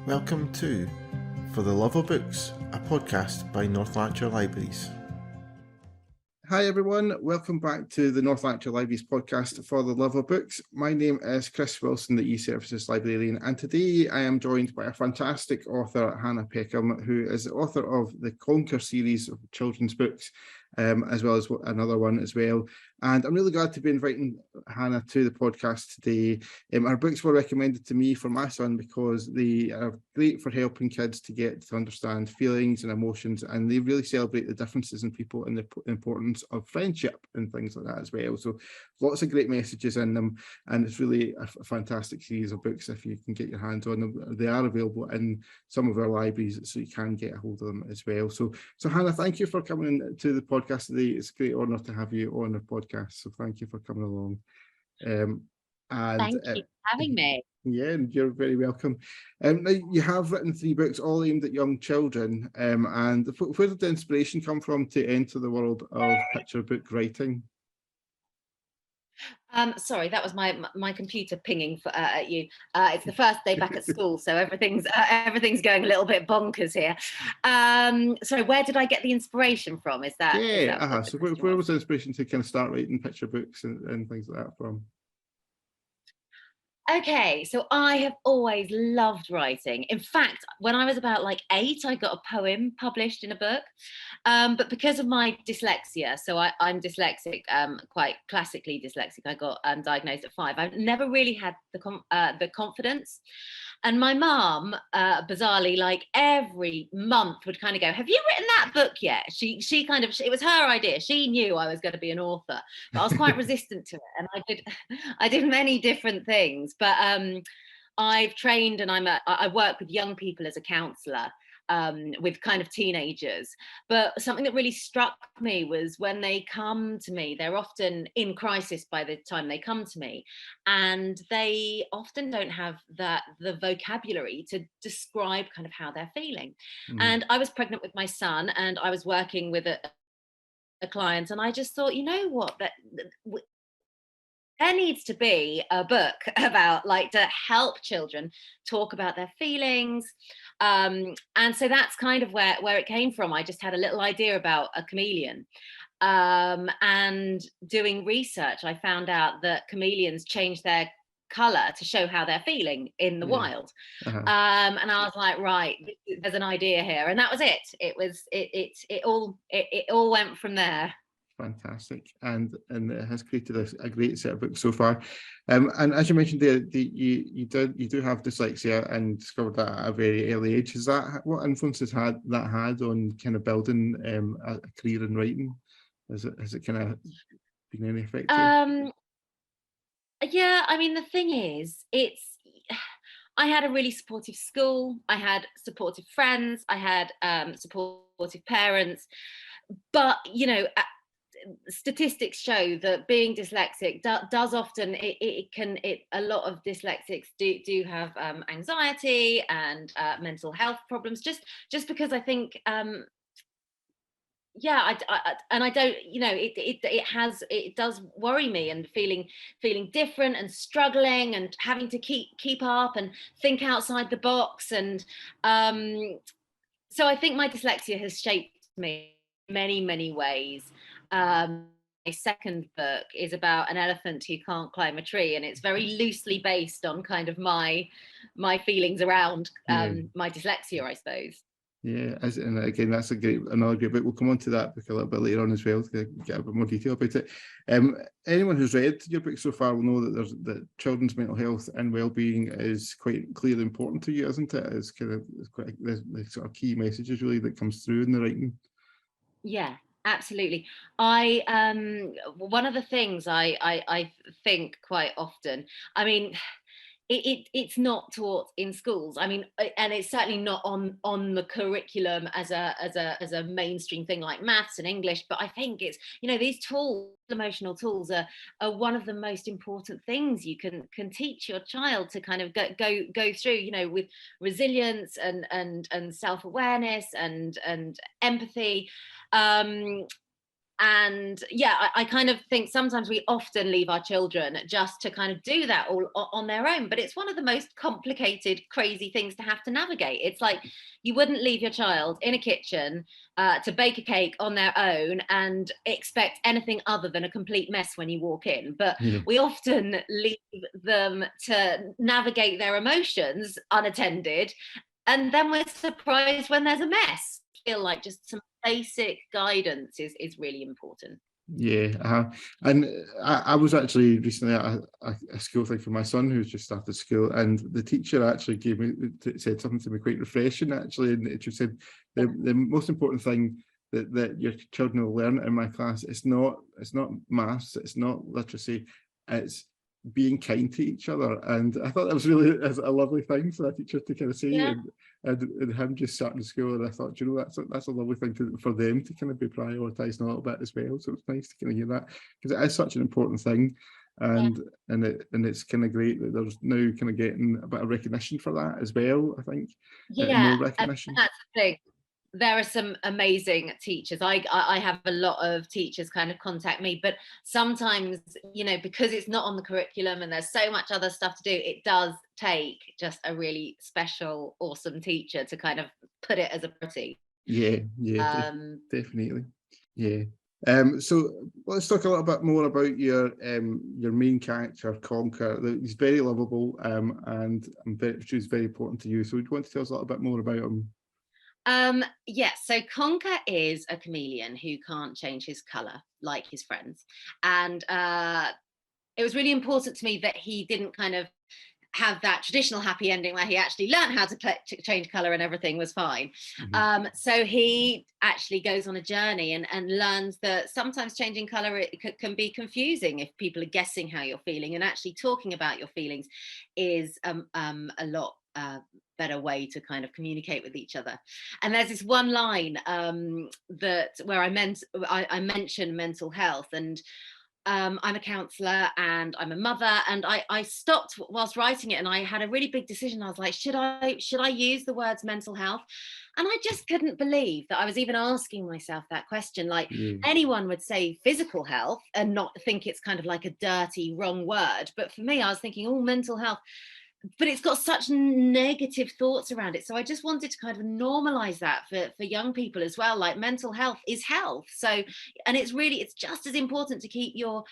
Welcome to For the Love of Books, a podcast by North Lanarkshire Libraries. Hi everyone, welcome back to the North Lanarkshire Libraries podcast For the Love of Books. My name is Chris Wilson, the E-Services Librarian, and today I am joined by a fantastic author, Hannah Peckham, who is the author of the Conker series of children's books, as well as another one as well. And I'm really glad to be inviting Hannah to the podcast today. Her books were recommended to me for my son because they are great for helping kids to get to understand feelings and emotions, and they really celebrate the differences in people and the importance of friendship and things like that as well. So lots of great messages in them, and it's really a fantastic series of books if you can get your hands on them. They are available in some of our libraries, so you can get a hold of them as well. So Hannah, thank you for coming to the podcast today. It's a great honour to have you on the podcast, so thank you for coming along. Thank you for having me. Yeah, you're very welcome. Now you have written 3 books, all aimed at young children. And where did the inspiration come from to enter the world of picture book writing? Sorry, that was my computer pinging at you. It's the first day back at school, so everything's going a little bit bonkers here. So where did I get the inspiration from? Is that So where was the inspiration to kind of start writing picture books and things like that from? Okay, so I have always loved writing. In fact, when I was about 8, I got a poem published in a book. But because of my dyslexia, so I'm dyslexic, quite classically dyslexic. I got diagnosed at 5. I've never really had the confidence. And my mum, bizarrely, every month would kind of go, "Have you written that book yet?" It was her idea. She knew I was going to be an author, but I was quite resistant to it. And I did many different things. But I've trained, and I work with young people as a counsellor. With kind of teenagers. But something that really struck me was when they come to me, they're often in crisis by the time they come to me, and they often don't have the vocabulary to describe kind of how they're feeling. And I was pregnant with my son, and I was working with a client, and I just thought, you know what, there needs to be a book about to help children talk about their feelings. And so that's kind of where it came from. I just had a little idea about a chameleon. And doing research, I found out that chameleons change their color to show how they're feeling in the wild. And I was like, right, there's an idea here. And that was it. It all went from there. Fantastic, and it has created a great set of books so far. And as you mentioned there, you do have dyslexia and discovered that at a very early age. Is that what influence has that had on kind of building a career in writing? Has it kind of been any effect? Yeah, I mean, the thing is, I had a really supportive school. I had supportive friends. I had supportive parents. But statistics show that being dyslexic does often a lot of dyslexics do have anxiety and mental health problems, just because I think I don't, it does worry me, and feeling different and struggling and having to keep up and think outside the box. And so I think my dyslexia has shaped me in many ways. My second book is about an elephant who can't climb a tree, and it's very loosely based on kind of my feelings around my dyslexia, I suppose. Yeah, and again, that's another great book. We'll come on to that book a little bit later on as well to get a bit more detail about it. Anyone who's read your book so far will know that children's mental health and well-being is quite clearly important to you, isn't it? It's quite the sort of key messages really that comes through in the writing. Yeah, absolutely. One of the things I think quite often, I mean, it's not taught in schools. I mean, and it's certainly not on the curriculum as a mainstream thing like maths and English. But I think it's, these tools, emotional tools, are one of the most important things you can teach your child to kind of go through, with resilience and self-awareness and empathy. And yeah, I kind of think sometimes we often leave our children just to kind of do that all on their own, but it's one of the most complicated, crazy things to have to navigate. It's like you wouldn't leave your child in a kitchen to bake a cake on their own and expect anything other than a complete mess when you walk in, but we often leave them to navigate their emotions unattended, and then we're surprised when there's a mess. I feel like just some basic guidance is really important. Yeah, and I was actually recently at a school thing for my son who's just started school, and the teacher actually said something to me quite refreshing actually, and she said the most important thing that your children will learn in my class, it's not maths, it's not literacy, it's being kind to each other. And I thought that was really a lovely thing for a teacher to kind of say. Yeah. And him just starting school, and I thought, you know, that's a lovely thing for them to kind of be prioritising a little bit as well. So it's nice to kind of hear that, because it is such an important thing, and it's kind of great that there's now kind of getting a bit of recognition for that as well. I think more recognition. That's the thing. There are some amazing teachers. I have a lot of teachers kind of contact me, but sometimes, you know, because it's not on the curriculum and there's so much other stuff to do, it does take just a really special, awesome teacher to kind of put it as a priority. Yeah, definitely. Yeah. So let's talk a little bit more about your main character, Conker. He's very lovable, and she's very important to you. So would you want to tell us a little bit more about him? Yes, so Conker is a chameleon who can't change his colour like his friends. And it was really important to me that he didn't kind of have that traditional happy ending where he actually learned how to change colour and everything was fine. So he actually goes on a journey and learns that sometimes changing colour can be confusing if people are guessing how you're feeling, and actually talking about your feelings is a lot better way to kind of communicate with each other. And there's this one line where I mention mental health, and I'm a counsellor and I'm a mother, and I stopped whilst writing it, and I had a really big decision. I was like, should I use the words mental health? And I just couldn't believe that I was even asking myself that question. Like anyone would say physical health and not think it's kind of like a dirty, wrong word. But for me, I was thinking, oh, mental health. But it's got such negative thoughts around it. So I just wanted to kind of normalize that for young people as well. Like mental health is health. So, and it's just as important to keep your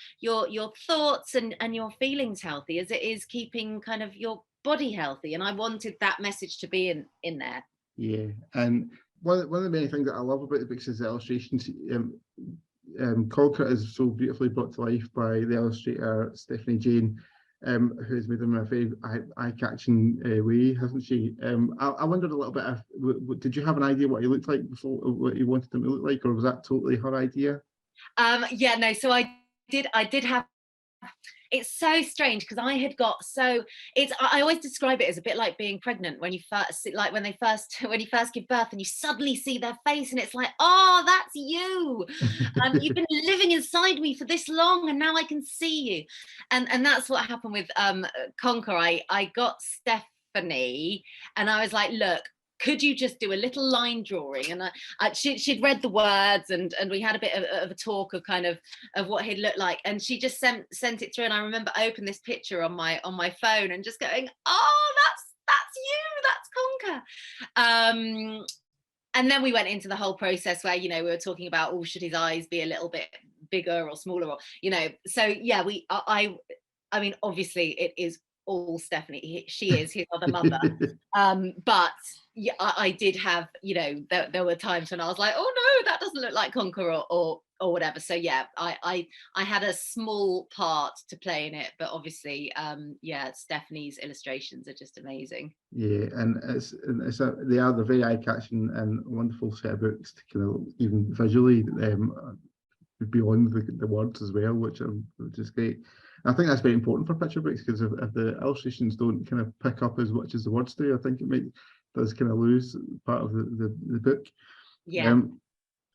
thoughts and your feelings healthy as it is keeping kind of your body healthy. And I wanted that message to be in there. Yeah, and one of the many things that I love about the books is the illustrations. Conker is so beautifully brought to life by the illustrator Stephanie Jane, who's made him a very eye-catching way, hasn't she? I wondered a little bit, did you have an idea what he looked like before, what you wanted him to look like, or was that totally her idea? Yeah, no, so I did have, it's so strange because I had got I always describe it as a bit like being pregnant when you first, like when you first give birth and you suddenly see their face and it's like, oh, that's you. You've been living inside me for this long and now I can see you. And that's what happened with Conker. I got Stephanie and I was like, look, could you just do a little line drawing? And she'd read the words and we had a bit of a talk of kind of what he'd look like. And she just sent it through. And I remember opening this picture on my phone and just going, oh, that's you, that's Conker. And then we went into the whole process where, you know, we were talking about, oh, should his eyes be a little bit bigger or smaller, or, you know, so yeah, I mean, obviously it is all Stephanie. She is his other mother. But yeah, I did have, you know, there were times when I was like, oh no, that doesn't look like Conker or whatever. So yeah, I had a small part to play in it, but obviously, yeah, Stephanie's illustrations are just amazing. Yeah, and they're very eye-catching and wonderful set of books to kind of even visually beyond the words as well, which is great. I think that's very important for picture books, because if the illustrations don't kind of pick up as much as the words do, I think does kind of lose part of the book. Yeah.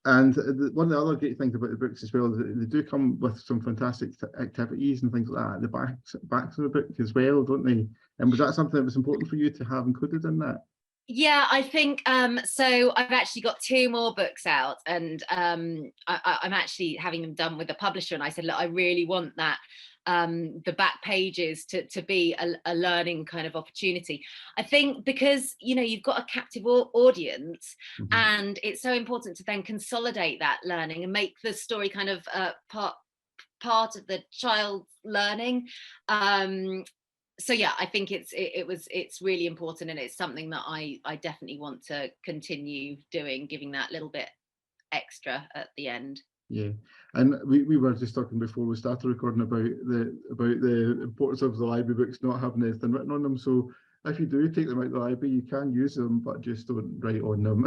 And one of the other great things about the books as well is that they do come with some fantastic activities and things like that at the backs of the book as well, don't they? And was that something that was important for you to have included in that? Yeah, I think so. I've actually got 2 more books out, and I'm actually having them done with a publisher. And I said, look, I really want that the back pages to be a learning kind of opportunity. I think because you've got a captive audience, Mhm. and it's so important to then consolidate that learning and make the story kind of part of the child's learning. So yeah, I think it's really important, and it's something that I definitely want to continue doing, giving that little bit extra at the end. Yeah, and we were just talking before we started recording about the importance of the library books not having anything written on them. So if you do take them out of the library, you can use them, but just don't write on them.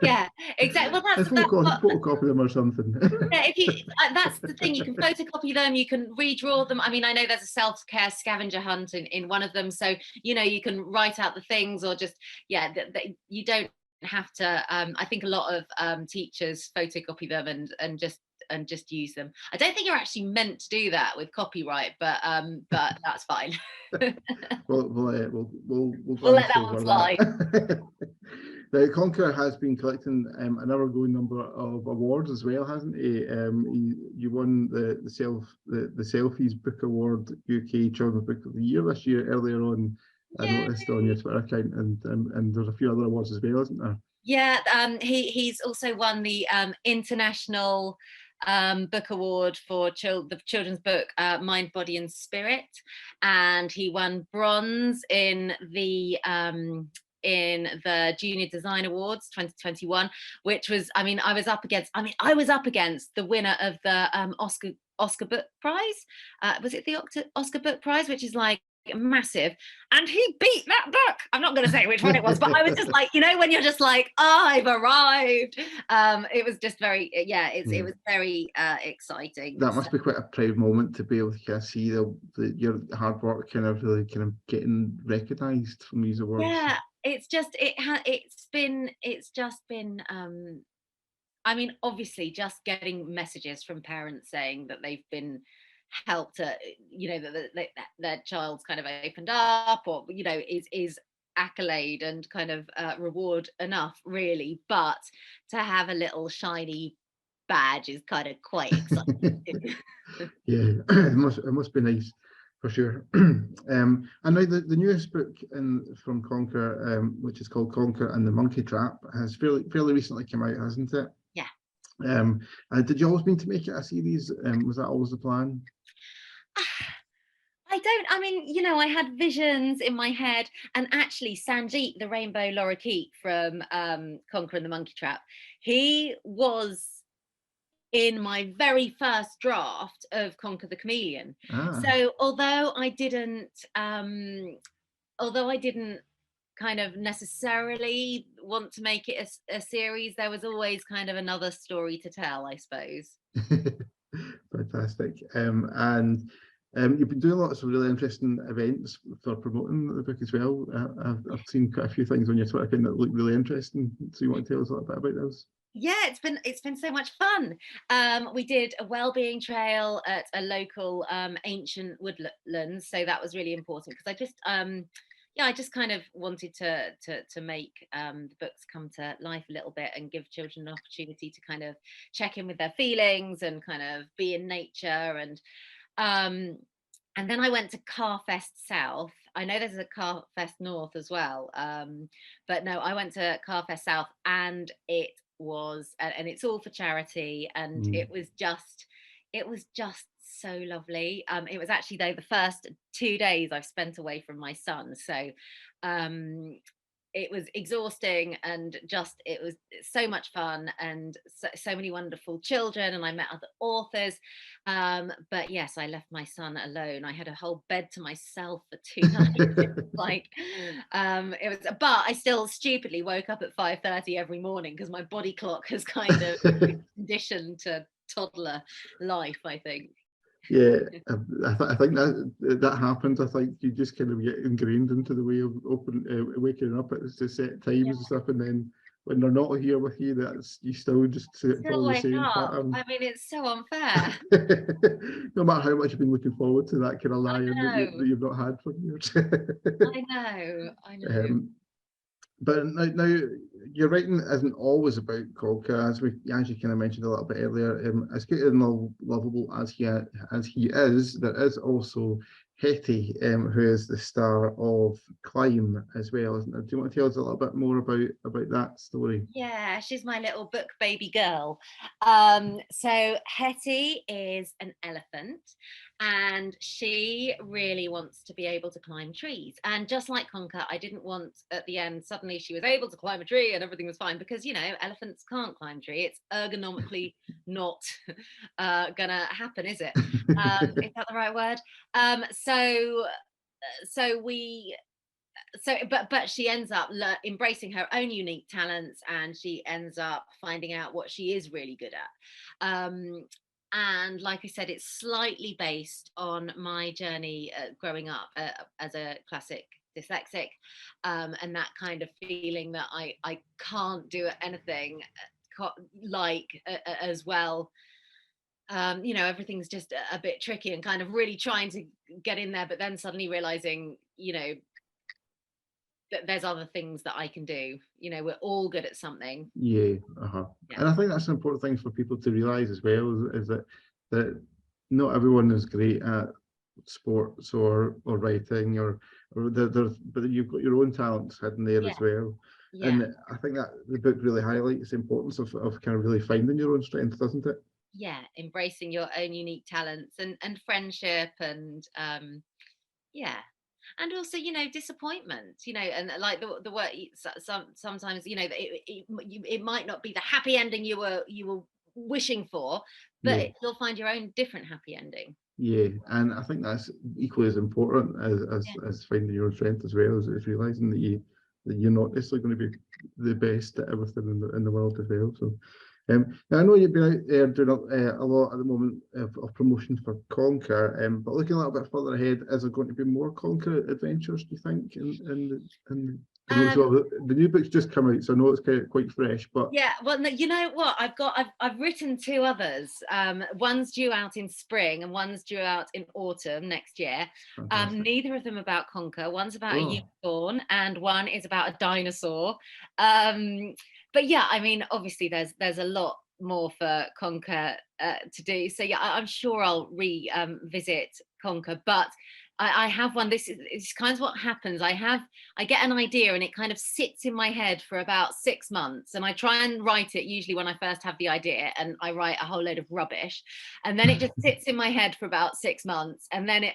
Yeah, exactly. Well, And photocopy them or something. yeah, if you that's the thing, you can photocopy them, you can redraw them. I mean, I know there's a self-care scavenger hunt in one of them, so you can write out the things, or just you don't have to. I think a lot of teachers photocopy them and just use them. I don't think you're actually meant to do that with copyright, but that's fine. We'll We'll glance let that one over slide. that. Now, Conker has been collecting an ever-growing number of awards as well, hasn't he? You won the Selfies Book Award UK Children's Book of the Year this year earlier on. I Yeah. noticed on your Twitter account, and there's a few other awards as well, isn't there? Yeah, he's also won the International Book Award for the children's book Mind, Body and Spirit, and he won bronze in the Junior Design Awards 2021, which was, I was up against the winner of the Oscar Book Prize. Was it the Oscar Book Prize, which is like massive, and he beat that book. I'm not going to say which one it was, but I was just like, when you're just like, oh, I've arrived. It was just very, it was very exciting. That must be quite a proud moment to be able to kind of see your hard work kind of really kind of getting recognised from these awards. Yeah, it's just been obviously just getting messages from parents saying that they've been helped to, that their child's kind of opened up, or is accolade and kind of reward enough, really. But to have a little shiny badge is kind of quite exciting. Yeah, it must be nice for sure. And now the newest book from Conker, which is called Conker and the Monkey Trap, has fairly recently come out, hasn't it? Yeah. Did you always mean to make it a series? Was that always the plan? I had visions in my head, and actually Sanjeet, the rainbow lorikeet from Conker and the Monkey Trap, he was in my very first draft of Conker the Chameleon. So although I didn't kind of necessarily want to make it a series, there was always kind of another story to tell, I suppose. Fantastic. And you've been doing lots of really interesting events for promoting the book as well. I've seen quite a few things on your Twitter account that look really interesting. So you want to tell us a little bit about those? Yeah, it's been so much fun. We did a wellbeing trail at a local ancient woodlands, so that was really important, because I just kind of wanted to make the books come to life a little bit and give children an opportunity to kind of check in with their feelings and kind of be in nature. And then I went to Carfest South. I know there's a Carfest North as well, but no, I went to Carfest South, and it's all for charity, and it was just so lovely. It was actually, though, the first 2 days I've spent away from my son, so it was exhausting, and it was so much fun, and so many wonderful children, and I met other authors. But yes, I left my son alone. I had a whole bed to myself for 2 nights. But I still stupidly woke up at 5:30 every morning, because my body clock has kind of conditioned to toddler life, I think. Yeah, I think that happens. I think you just kind of get ingrained into the way of waking up at the set times and stuff, and then when they're not here with you, you still just follow the same pattern. I mean, it's so unfair. No matter how much you've been looking forward to that kind of lion that you've not had for years. I know. But now your writing isn't always about Conker, as you kind of mentioned a little bit earlier. As good and lovable as he is, there is also Hetty, who is the star of Climb as well, isn't there? Do you want to tell us a little bit more about that story? Yeah, she's my little book baby girl. So Hetty is an elephant, and she really wants to be able to climb trees. And just like Conker, I didn't want at the end suddenly she was able to climb a tree and everything was fine, because elephants can't climb tree. It's ergonomically not gonna happen, is it? Is that the right word? So we but she ends up embracing her own unique talents, and she ends up finding out what she is really good at. And like I said, it's slightly based on my journey growing up as a classic dyslexic, and that kind of feeling that I can't do anything as well. Everything's just a bit tricky, and kind of really trying to get in there, but then suddenly realizing, that there's other things that I can do. We're all good at something. Yeah, Yeah. And I think that's an important thing for people to realise as well, is that not everyone is great at sports or writing but you've got your own talents hidden there as well. Yeah. And I think that the book really highlights the importance of kind of really finding your own strength, doesn't it? Yeah, embracing your own unique talents and friendship and yeah. And also, disappointment, and like the word, sometimes, it might not be the happy ending you were wishing for, but Yeah. you'll find your own different happy ending. Yeah, and I think that's equally as important as finding your own strength as well, as realizing that you're not necessarily going to be the best at everything in the world as well. So, now I know you've been out there doing a lot at the moment of promotion for Conker, but looking a little bit further ahead, is there going to be more Conker adventures, do you think? The new book's just come out, so I know it's quite fresh. But yeah, well, no, you know what? I've written two others. One's due out in spring, and one's due out in autumn next year. Neither of them about Conker. One's about a unicorn, and one is about a dinosaur. But yeah, I mean, obviously, there's a lot more for Conker to do. So yeah, I'm sure I'll revisit Conker, but I have one. This is kind of what happens. I get an idea and it kind of sits in my head for about 6 months, and I try and write it usually when I first have the idea, and I write a whole load of rubbish, and then it just sits in my head for about 6 months, and then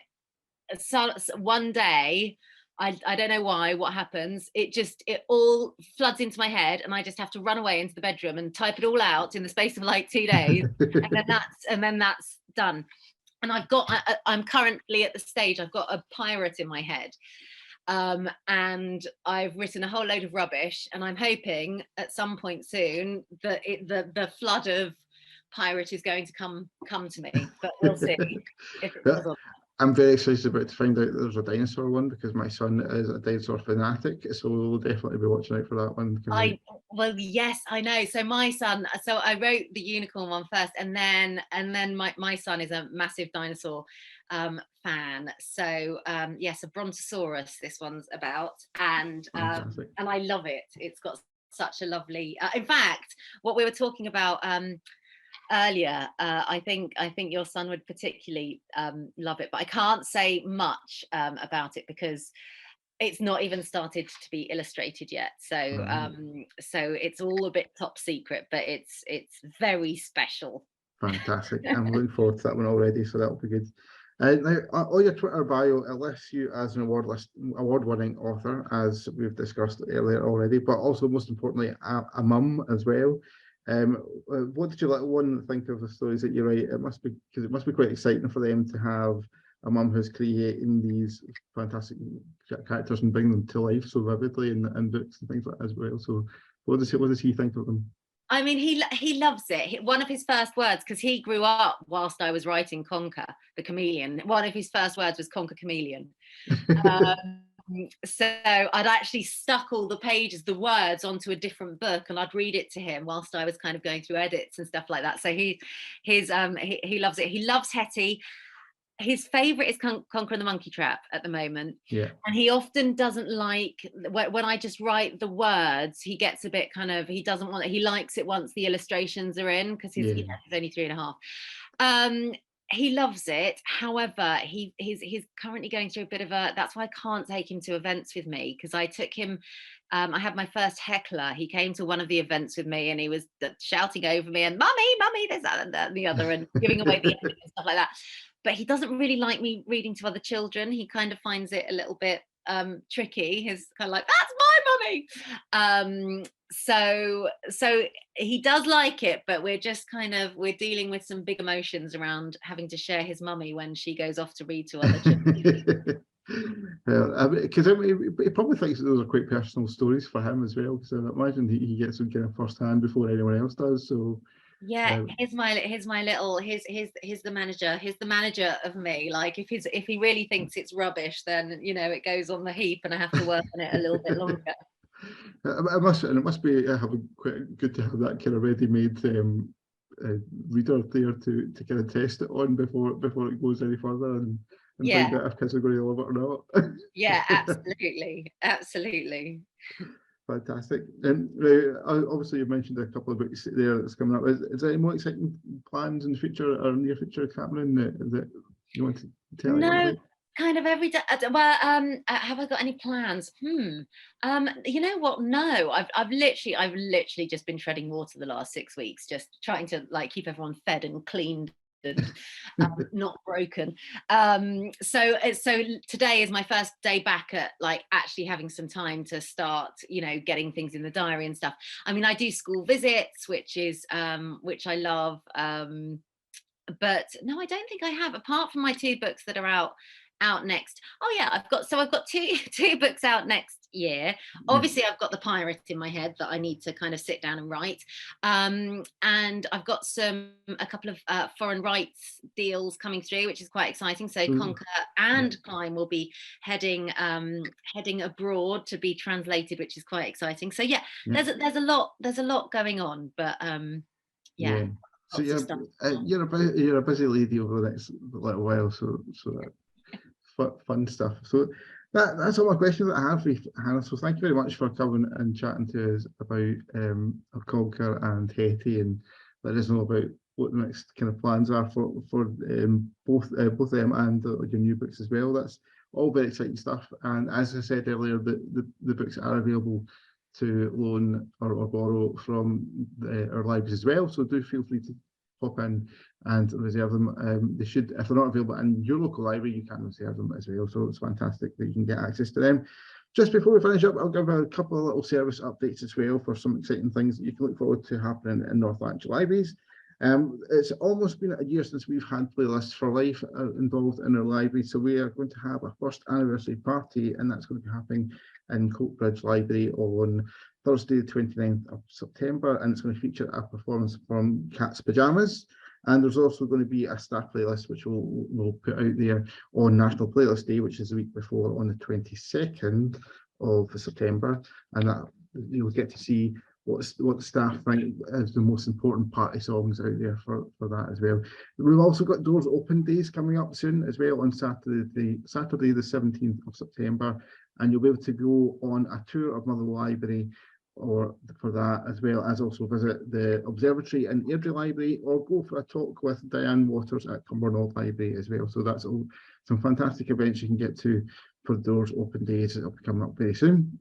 one day, I don't know what happens. It all floods into my head, and I just have to run away into the bedroom and type it all out in the space of like 2 days, and then that's done. And I'm currently at the stage, I've got a pirate in my head. And I've written a whole load of rubbish, and I'm hoping at some point soon that the flood of pirate is going to come to me, but we'll see if it does or not. I'm very excited about to find out that there's a dinosaur one, because my son is a dinosaur fanatic, so we'll definitely be watching out for that one. Well, yes, I know. So my son, so I wrote the unicorn one first, and then my son is a massive dinosaur fan. So yes, a brontosaurus this one's about, and I love it. It's got such a lovely. In fact, what we were talking about earlier, I think your son would particularly love it, but I can't say much about it because it's not even started to be illustrated yet. So so it's all a bit top secret, but it's very special. Fantastic. I'm looking forward to that one already, so that'll be good. Now, on your Twitter bio, it lists you as an award-winning author, as we've discussed earlier already, but also, most importantly, a mum as well. What did you let one think of the stories that you write? It must be quite exciting for them to have a mum who's creating these fantastic characters and bring them to life so vividly in books and things like that as well. So what does he think of them? I mean, he loves it. One of his first words, because he grew up whilst I was writing Conker, the chameleon. One of his first words was Conker chameleon. So I'd actually stuck all the pages, the words, onto a different book, and I'd read it to him whilst I was kind of going through edits and stuff like that. So he loves it. He loves Hetty. his favourite is Conker and the Monkey Trap at the moment. Yeah. And he often doesn't like when I just write the words, he gets a bit kind of, he doesn't want it. He likes it once the illustrations are in, because he's only 3.5. He loves it. However, he's currently going through a bit of a, that's why I can't take him to events with me, because I took him, I had my first heckler. He came to one of the events with me and he was shouting over me and mummy, this, that, and that, and the other, and giving away the end and stuff like that. But he doesn't really like me reading to other children. He kind of finds it a little bit tricky. He's kind of like, that's my mummy. So he does like it, but we're dealing with some big emotions around having to share his mummy when she goes off to read to other children. Because he probably thinks that those are quite personal stories for him as well, because I imagine he gets them kind of first hand before anyone else does. So yeah, he's the manager of me. Like if he really thinks it's rubbish, then it goes on the heap and I have to work on it a little bit longer. It must be quite good to have that kind of ready-made reader there to kind of test it on before it goes any further and find out if kids are going to love it or not. Yeah, absolutely. Fantastic. And obviously you mentioned a couple of books there that's coming up. Is there any more exciting plans in the future or near future happening that you want to tell everybody? No, kind of every day. Well, have I got any plans? You know what? No, I've literally just been treading water the last 6 weeks, just trying to keep everyone fed and cleaned and not broken. So today is my first day back at actually having some time to start getting things in the diary and stuff. I mean, I do school visits, which I love, but no, I don't think I have, apart from my 2 books that are out next. Oh yeah, I've got two books out next year. Obviously I've got The Pirate in my head that I need to kind of sit down and write, and I've got a couple of foreign rights deals coming through, which is quite exciting. So Conker and Klein will be heading abroad to be translated, which is quite exciting. So there's a lot going on, but so you're a busy lady over the next little while, so fun stuff. So that's all my questions that I have for you, Hannah. So thank you very much for coming and chatting to us about Conker and Hetty, and letting us know about what the next kind of plans are for both them and your new books as well. That's all very exciting stuff. And as I said earlier, the books are available to loan or borrow from our libraries as well. So do feel free to pop in and reserve them. They should, if they're not available in your local library, you can reserve them as well. So it's fantastic that you can get access to them. Just before we finish up, I'll give a couple of little service updates as well for some exciting things that you can look forward to happening in North Lanarkshire libraries. It's almost been a year since we've had Playlists for Life involved in our library, so we are going to have our first anniversary party, and that's going to be happening in Coatbridge Library on Thursday, the 29th of September, and it's going to feature a performance from Cat's Pyjamas. And there's also going to be a staff playlist, which we'll put out there on National Playlist Day, which is the week before, on the 22nd of September. And that you'll get to see what the staff think is the most important party songs out there for that as well. We've also got Doors Open Days coming up soon as well on Saturday the 17th of September. And you'll be able to go on a tour of Motherwell Library for that, as well as also visit the Observatory in Airdrie Library, or go for a talk with Diane Waters at Cumbernauld Library as well. So that's all some fantastic events you can get to for Doors Open Days that will be coming up very soon.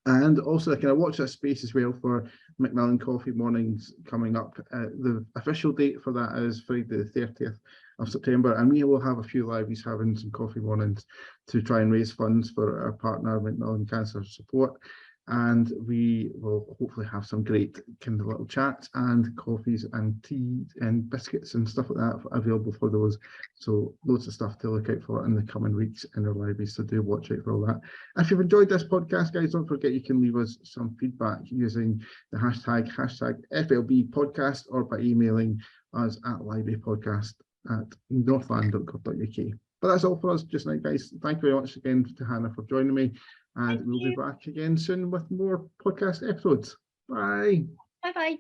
And also, can I watch that space as well for Macmillan Coffee Mornings coming up? The official date for that is Friday the 30th of September, and we will have a few libraries having some coffee mornings to try and raise funds for our partner Macmillan Cancer Support. And we will hopefully have some great kind of little chats and coffees and tea and biscuits and stuff like that available for those. So loads of stuff to look out for in the coming weeks in our libraries. So do watch out for all that. If you've enjoyed this podcast, guys, don't forget you can leave us some feedback using the hashtag FLB podcast, or by emailing us at librarypodcast@northland.gov.uk. But that's all for us just now, guys. Thank you very much again to Hannah for joining me. And we'll be back again soon with more podcast episodes. Bye. Bye-bye.